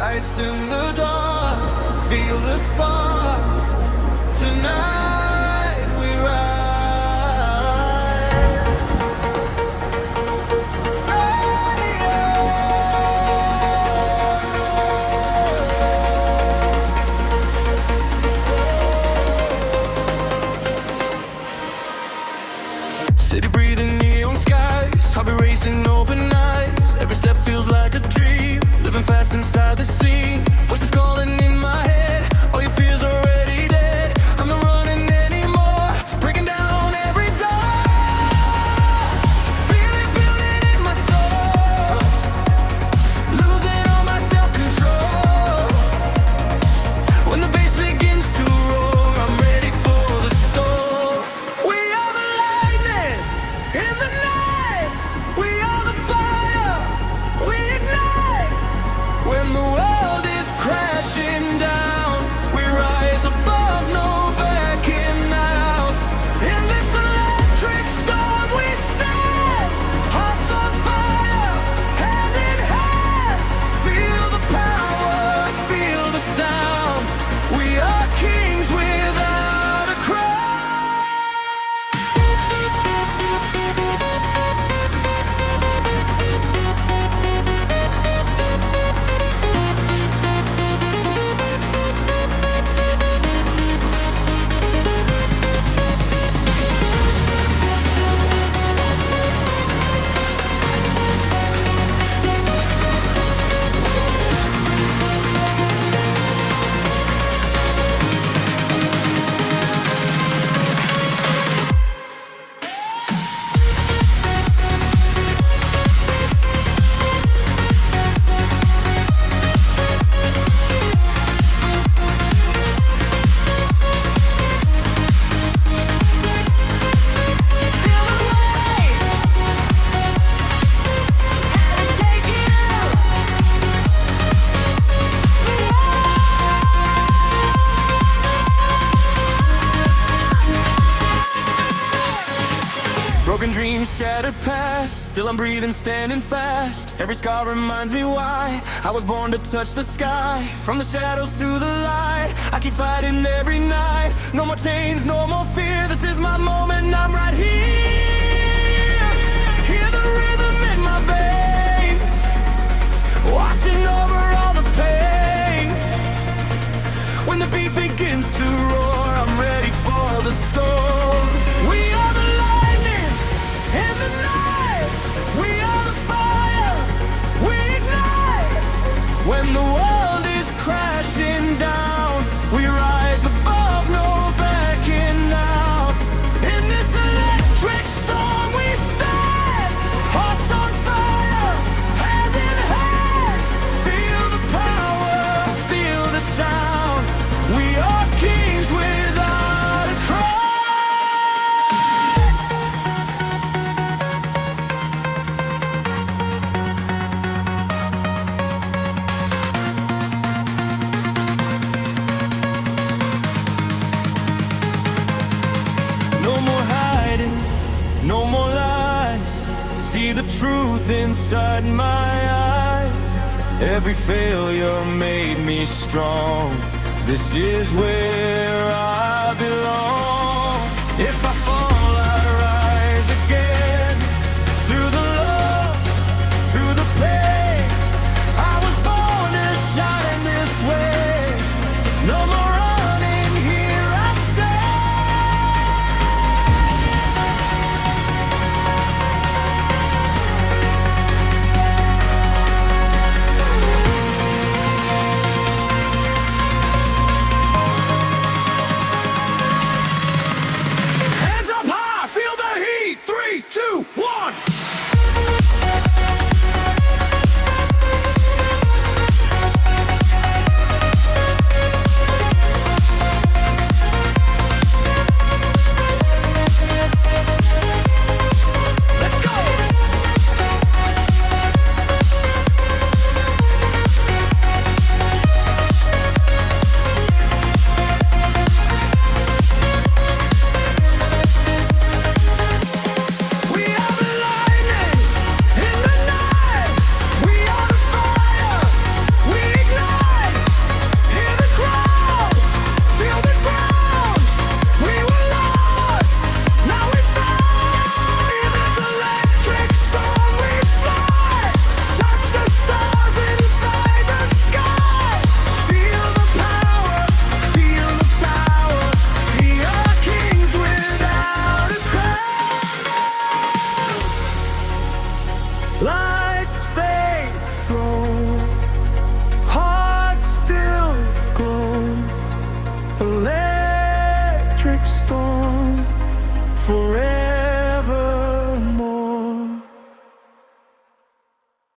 lights in the dark, feel the spark. Tonight we ride. City breathing neon skies, I'll be racing open eyes. Every step feels like a dream, living fast inside the scene. Voices calling in my head, all your fears are already dead. I'm not running anymore, breaking down every door. Feel it building in my soul, losing all my self-control. When the bass begins to roar, I'm ready for the storm. We are the lightning in the night, we are the fire, we ignite. When the world is crashing down, we rise above, no backing out. In this electric storm we stand, hearts on fire, hand in hand. Feel the power, feel the sound. We are kings without a crown. Broken dreams, shattered past, still I'm breathing, standing fast. Every scar reminds me why I was born to touch the sky. From the shadows to the light, I keep fighting every night. No more chains, no more fear, this is my moment, I'm right here. Hear the rhythm in my veins, washing over all the pain. When the beat begins to roar, I'm ready for the storm. We are the lightning in the night, we are the fire, we ignite. When the world is crashing down, we rise above, no backing out. In this electric storm we stand, hearts on fire, hand in hand. Feel the power, feel the sound. We are kings without a crown. No more hiding, no more lies. See the truth inside my eyes. Every failure made me strong. This is where I belong.